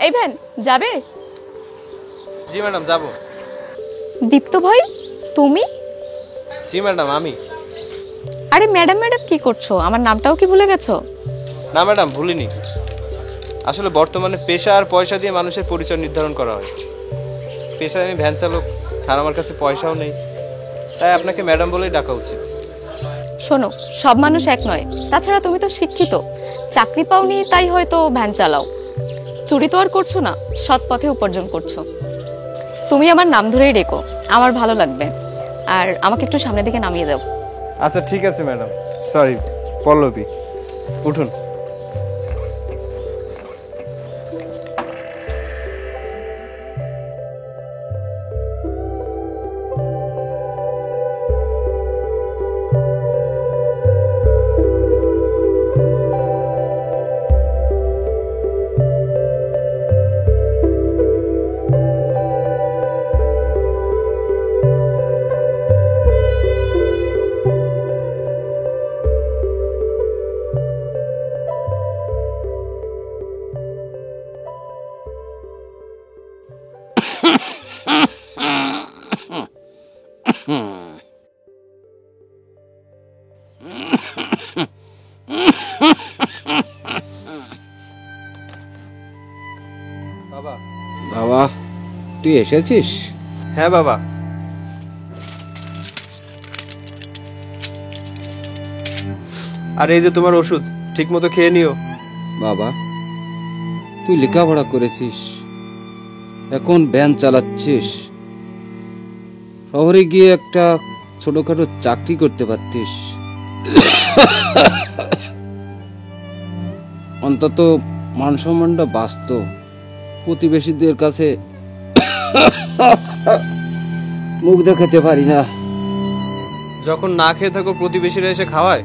এই ভ্যান যাবে? জি ম্যাডাম যাব। দীপ্ত ভাই তুমি? জি ম্যাডাম আমি। আরে ম্যাডাম ম্যাডাম কি করছো? আমার নামটাও কি ভুলে গেছো? না ম্যাডাম ভুলিনি। আসলে বর্তমানে পেশা আর পয়সা দিয়ে মানুষের পরিচয় নির্ধারণ করা হয়। পেশায় আমি ভ্যান চালক, আর আমার কাছে পয়সাও নেই, তাই আপনাকে ম্যাডাম বলেই ডাকা উচিত। শোনো, সব মানুষ এক নয়। তাছাড়া তুমি তো শিক্ষিত, চাকরি পাওনি তাই হয়তো ভ্যান চালাও। চুরি তো আর করছো না, সৎ পথে উপার্জন করছো। তুমি আমার নাম ধরেই ডেকো, আমার ভালো লাগবে। আর আমাকে একটু সামনের দিকে নামিয়ে দাও। আচ্ছা ঠিক আছে ম্যাডাম। সরি পল্লবী, উঠুন। বাবা। বাবা তুই এসেছিস? হ্যাঁ বাবা। আর এই যে তোমার ওষুধ, ঠিক মতো খেয়ে নিও। বাবা তুই লেখাপড়া করেছিস, এখন ভ্যান চালাচ্ছিস, শহরে গিয়ে একটা ছোটখাটো চাকরি করতে পারতিস। অন্তত মান সম্মানটা বাঁচত। প্রতিবেশীদের কাছে মুখ দেখাতে পারি না। যখন না খেয়ে থাকো প্রতিবেশীরা এসে খাওয়ায়,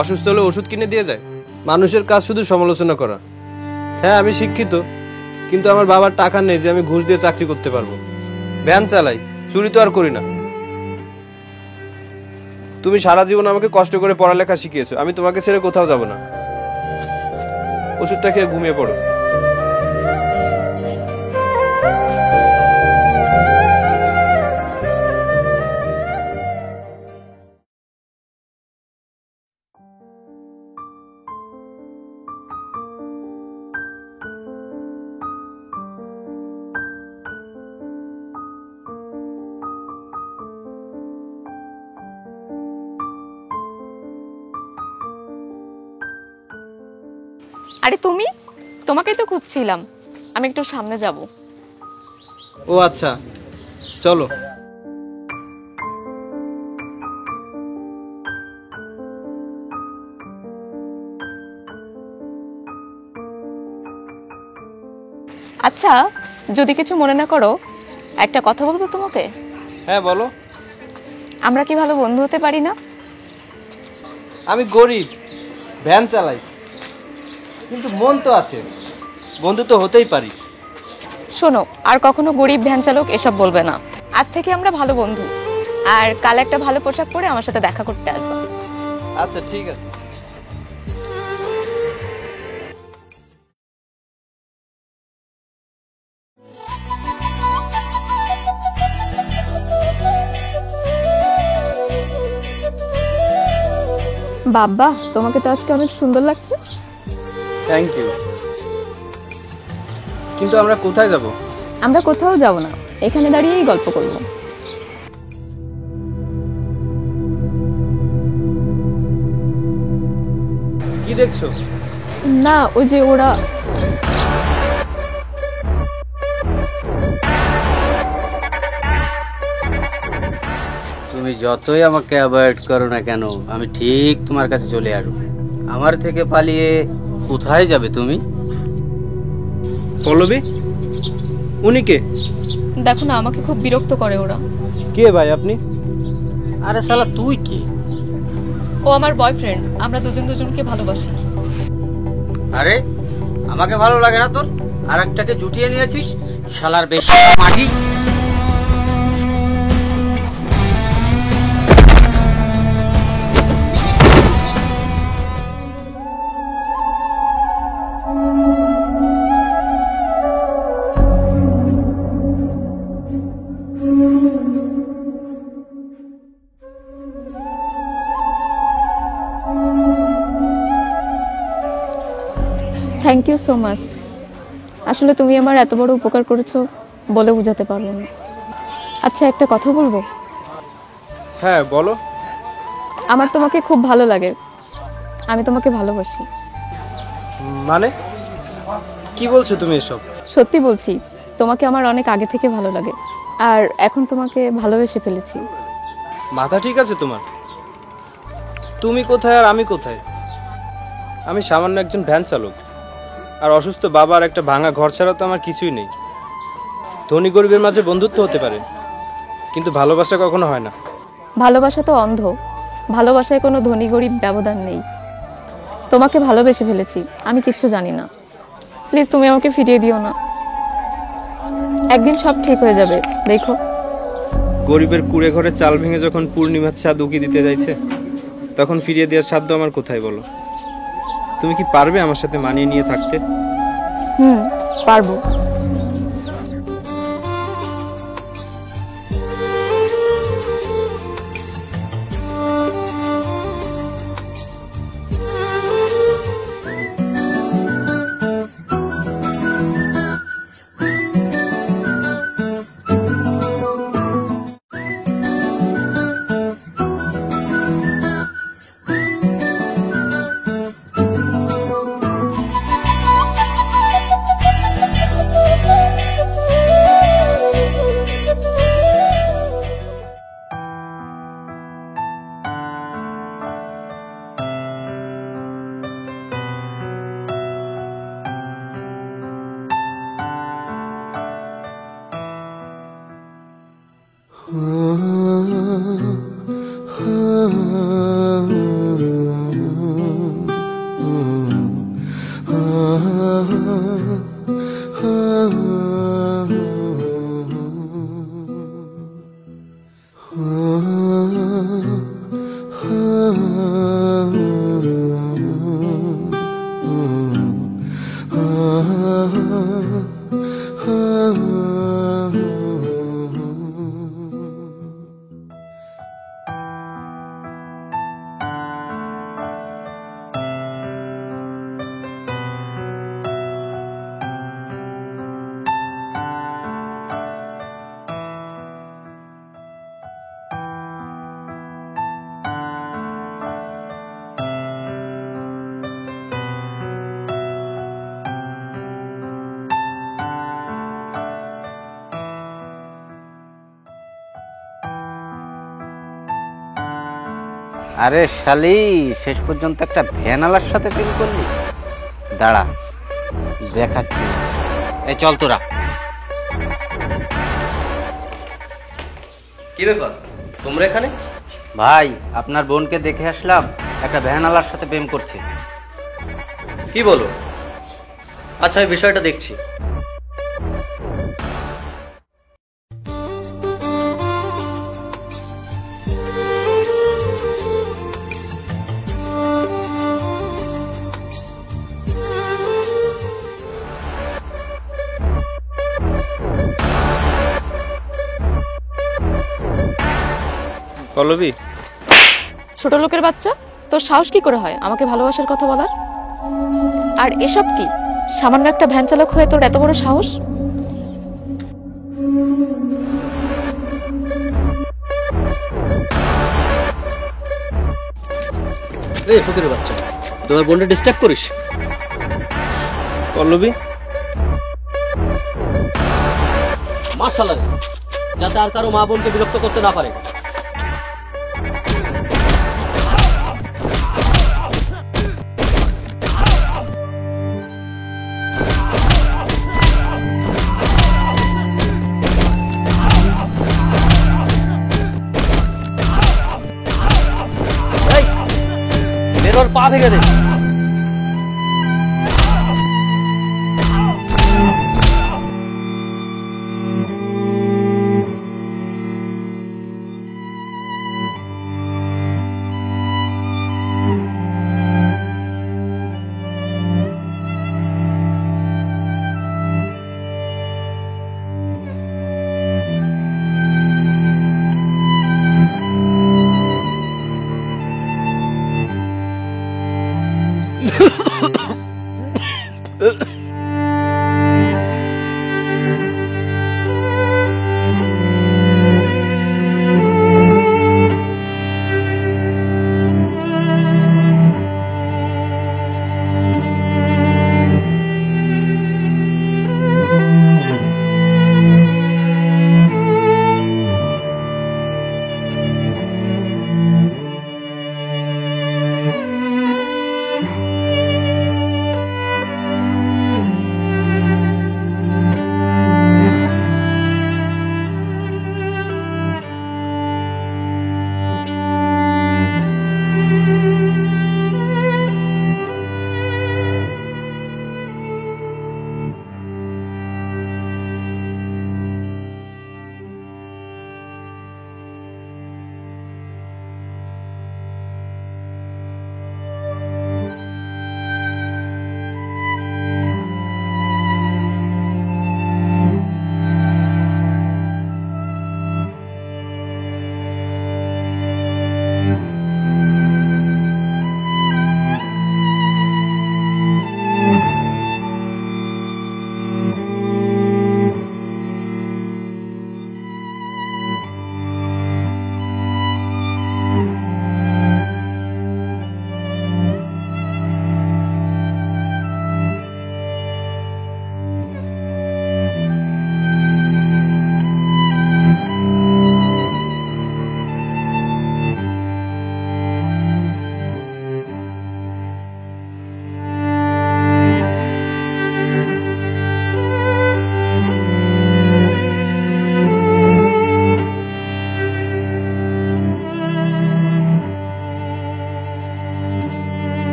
অসুস্থ হলে ওষুধ কিনে দিয়ে যায়। মানুষের কাজ শুধু সমালোচনা করা। হ্যাঁ আমি শিক্ষিত, কিন্তু আমার বাবার টাকা নেই যে আমি ঘুষ দিয়ে চাকরি করতে পারবো। ভ্যান চালাই, চুরি তো আর করি না। তুমি সারা জীবন আমাকে কষ্ট করে পড়ালেখা শিখিয়েছো, আমি তোমাকে ছেড়ে কোথাও যাব না। ওষুধটা খেয়ে ঘুমিয়ে পড়ো। আরে তুমি, তোমাকেই তো খুঁজছিলাম। আমি একটু সামনে যাব। ও আচ্ছা চলো। আচ্ছা, যদি কিছু মনে না করো, একটা কথা বলবো তোমাকে? হ্যাঁ বলো। আমরা কি ভালো বন্ধু হতে পারি না? আমি গরিব, ভ্যান চালাই, কিন্তু মন তো আছে, বন্ধু তো হতেই পারি। শোনো, আর কখনো গরিব ভ্যান চালক এসব বলবে না। আজ থেকে আমরা ভালো বন্ধু। আর কাল একটা ভালো পোশাক পরে আমার সাথে দেখা করতে আসবে। আচ্ছা ঠিক আছে। বাবা, তোমাকে তো আজকে অনেক সুন্দর লাগছে। Thank you. কিন্তু আমরা কোথায় যাব? আমরা কোথাও যাব না, এখানে দাঁড়িয়েই গল্প করব। কি দেখছো? না, ওই যে ওরা। তুমি যতই আমাকে অ্যাভয়েড করো না কেন, আমি ঠিক তোমার কাছে চলে আসবো। আমার থেকে পালিয়ে কোথায় যাবে তুমি? পল্লবী, উনি কে? দেখো না, আমাকে খুব বিরক্ত করে ওরা। কে ভাই আপনি? আরে শালা তুই কে? ও আমার বয়ফ্রেন্ড, আমরা দুজন দুজনকে ভালোবাসি। আরে আমাকে ভালো লাগে না তোর? আর একটাকে জুটিয়ে নিয়েছিস, শালার বেশি মাটি। Thank you so much. আসলে তুমি আমার এত বড় উপকার করেছো বলে বোঝাতে পারবো না। আচ্ছা, একটা কথা বলবো? হ্যাঁ বলো। আমার তোমাকে খুব ভালো লাগে, আমি তোমাকে ভালোবাসি। মানে কি বলছো তুমি এসব? সত্যি বলছি, তোমাকে আমার অনেক আগে থেকে ভালো লাগে, আর এখন তোমাকে ভালোবেসে ফেলেছি। মাথা ঠিক আছে তোমার? তুমি কোথায় আর আমি কোথায়? আমি সামান্য একজন ভ্যান চালক, আর অসুস্থ বাবা আর একটা ভাঙা ঘর ছাড়া তো আমার কিছুই নেই। ধনী গরিবের মাঝে বন্ধুত্ব হতে পারে, কিন্তু ভালোবাসা কখনো হয় না। ভালোবাসা তো অন্ধ, ভালোবাসায় কোনো ধনী গরিব ব্যবধান নেই। তোমাকে ভালোবেসে ফেলেছি, আমি কিচ্ছু জানি না। প্লিজ তুমি আমাকে ফিরিয়ে দিও না, একদিন সব ঠিক হয়ে যাবে, দেখো। গরিবের কুড়ে ঘরে চাল ভেঙে যখন পূর্ণিমার চাঁদ উকি দিতে যাইছে, তখন ফিরিয়ে দেওয়ার সাধ্য আমার কোথায় বলো? তুমি কি পারবে আমার সাথে মানিয়ে নিয়ে থাকতে? পারবো। আরে শালি, শেষ পর্যন্ত একটা ভ্যানালার সাথে প্রেম করলি? দাঁড়া দেখাচ্ছি। এই চল তোরা। কি ব্যাপার তোমরা এখানে? ভাই, আপনার বোনকে দেখে আসলাম, একটা ভ্যানালার সাথে প্রেম করছে। কি বলো? আচ্ছা আমি বিষয়টা দেখছি। পল্লবী, ছোট লোকের বাচ্চা, তোর সাহস কি করে হয় আমাকে ভালোবাসার কথা বলার? আর এসব কি? সামান্য একটা ভ্যান চালক হয়ে তোর এত বড় সাহস? এই ফকিরের বাচ্চা, তোমার বোনটা ডিস্টার্ব করিস। পল্লবী, মাশাআল্লাহ, যাতে আর কারো মা বোনকে বিরক্ত করতে না পারে। বেরোর পা ভেঙে দে।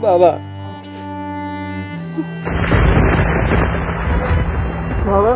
বাবা, বাবা,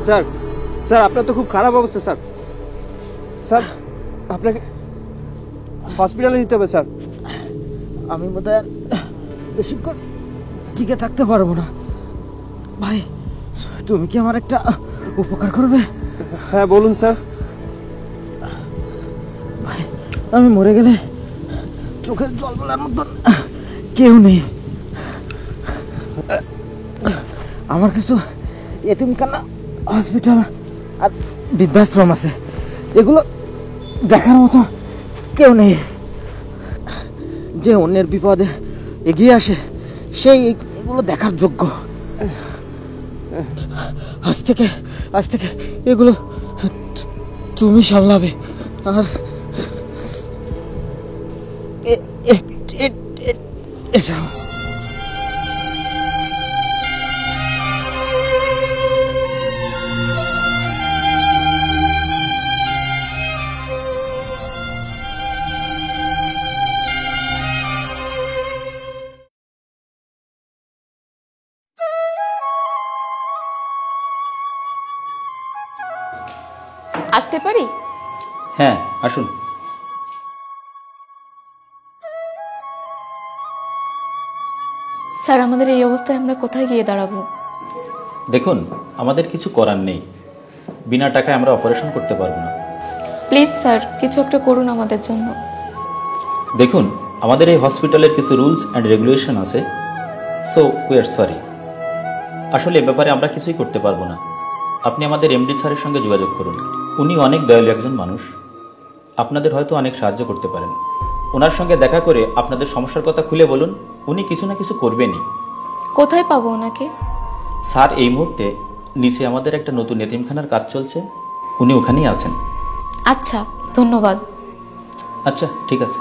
স্যার, স্যার আপনার তো খুব খারাপ অবস্থা স্যার। স্যার আপনাকে হসপিটালে নিতে হবে স্যার। আমি বোধহয় আর বেশিক্ষণ টিকে থাকতে পারবো না। ভাই, তুমি কি আমার একটা উপকার করবে? হ্যাঁ বলুন স্যার। ভাই, আমি মরে গেলে চোখের জল বলার মতন কেউ নেই। আমার কিছু এতিমখানা, হসপিটাল আর বৃদ্ধাশ্রম আছে, এগুলো দেখার মতো কেউ নেই। যে অন্যের বিপদে এগিয়ে আসে সেই এগুলো দেখার যোগ্য। আজ থেকে এগুলো তুমি সামলাবে। আর এটা আসতে পারি? হ্যাঁ, আসুন। স্যার, আমাদের এই অবস্থায় আমরা কোথায় গিয়ে দাঁড়াবো? দেখুন, আমাদের কিছু করার নেই। বিনা টাকায় আমরা অপারেশন করতে পারবো না। প্লিজ স্যার, কিছু একটা করুন আমাদের জন্য। দেখুন, আমাদের এই হসপিটালের কিছু রুলস অ্যান্ড রেগুলেশন আছে, সো উই আর সরি। আসলে এ ব্যাপারে আমরা কিছুই করতে পারবো না। আপনি আমাদের এমডি স্যারের সঙ্গে যোগাযোগ করুন। উনি অনেক দয়ালু একজন মানুষ, আপনাদের হয়তো অনেক সাহায্য করতে পারেন। ওনার সঙ্গে দেখা করে আপনাদের সমস্যার কথা খুলে বলুন, উনি কিছু না কিছু করবেনই। কোথায় পাবো ওনাকে? স্যার এই মুহূর্তে নিচে আমাদের একটা নতুন এতিমখানার কাজ চলছে, উনি ওখানেই আছেন। আচ্ছা, ধন্যবাদ। আচ্ছা, ঠিক আছে।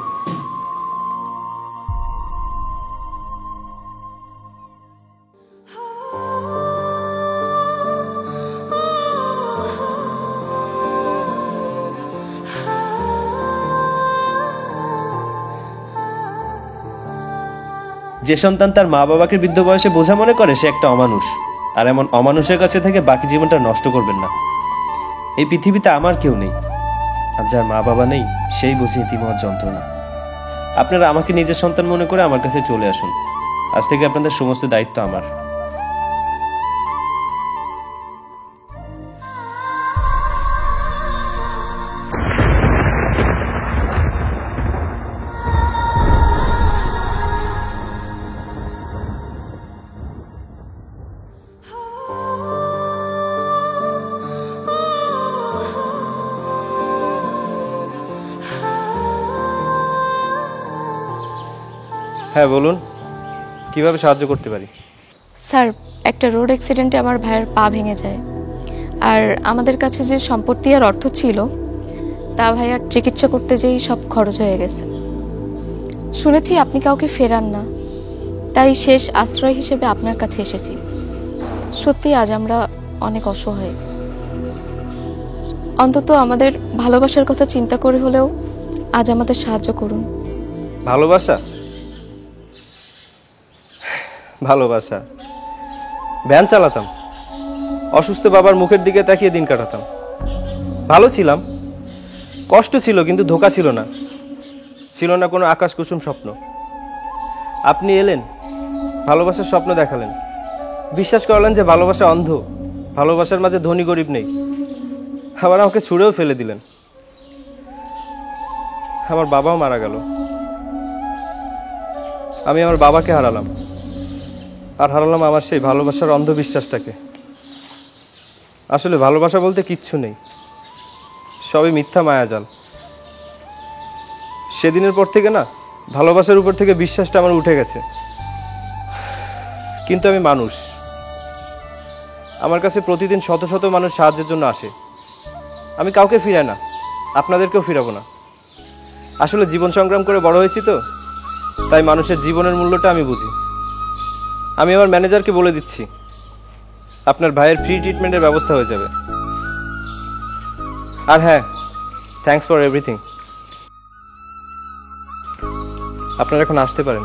যে সন্তান তার মা বাবাকে বৃদ্ধ বয়সে বোঝা মনে করে সে একটা অমানুষ, আর এমন অমানুষের কাছে থেকে বাকি জীবনটা নষ্ট করবেন না। এই পৃথিবীতে আমার কেউ নেই, আর যার মা বাবা নেই সেই বুঝে ইতিম হওয়ার যন্ত্রণা। আপনারা আমাকে নিজের সন্তান মনে করে আমার কাছে চলে আসুন। আজ থেকে আপনাদের সমস্ত দায়িত্ব আমার। হ্যাঁ বলুন, কিভাবে সাহায্য করতে পারি? স্যার, একটা রোড অ্যাক্সিডেন্টে আমার ভাইয়ের পা ভেঙে যায়, আর আমাদের কাছে যে সম্পত্তি আর অর্থ ছিল তা ভাইয়ার চিকিৎসা করতে যেই সব খরচ হয়ে গেছে। শুনেছি আপনি কাউকে ফেরান না, তাই শেষ আশ্রয় হিসেবে আপনার কাছে এসেছি। সত্যি আজ আমরা অনেক অসহায়। অন্তত আমাদের ভালোবাসার কথা চিন্তা করে হলেও আজ আমাদের সাহায্য করুন। ভালোবাসা? ভালোবাসা? ভ্যান চালাতাম, অসুস্থ বাবার মুখের দিকে তাকিয়ে দিন কাটাতাম। ভালো ছিলাম, কষ্ট ছিল কিন্তু ধোঁকা ছিল না। ছিল না কোনো আকাশ কুসুম স্বপ্ন। আপনি এলেন, ভালোবাসার স্বপ্ন দেখালেন, বিশ্বাস করালেন যে ভালোবাসা অন্ধ, ভালোবাসার মাঝে ধনী গরিব নেই। আবার আমাকে ছুঁড়েও ফেলে দিলেন। আমার বাবাও মারা গেল, আমি আমার বাবাকে হারালাম, আর হারালাম আমার সেই ভালোবাসার অন্ধবিশ্বাসটাকে। আসলে ভালোবাসা বলতে কিচ্ছু নেই, সবই মিথ্যা মায়াজাল। সেদিনের পর থেকে না, ভালোবাসার উপর থেকে বিশ্বাসটা আমার উঠে গেছে। কিন্তু আমি মানুষ, আমার কাছে প্রতিদিন শত শত মানুষ সাহায্যের জন্য আসে। আমি কাউকে ফিরাই না, আপনাদেরকেও ফিরাবো না। আসলে জীবন সংগ্রাম করে বড় হয়েছি তো, তাই মানুষের জীবনের মূল্যটা আমি বুঝি। আমি আমার ম্যানেজারকে বলে দিচ্ছি, আপনার ভাইয়ের ফ্রি ট্রিটমেন্টের ব্যবস্থা হয়ে যাবে। আর হ্যাঁ, থ্যাঙ্কস ফর এভরিথিং। আপনারা এখন আসতে পারেন।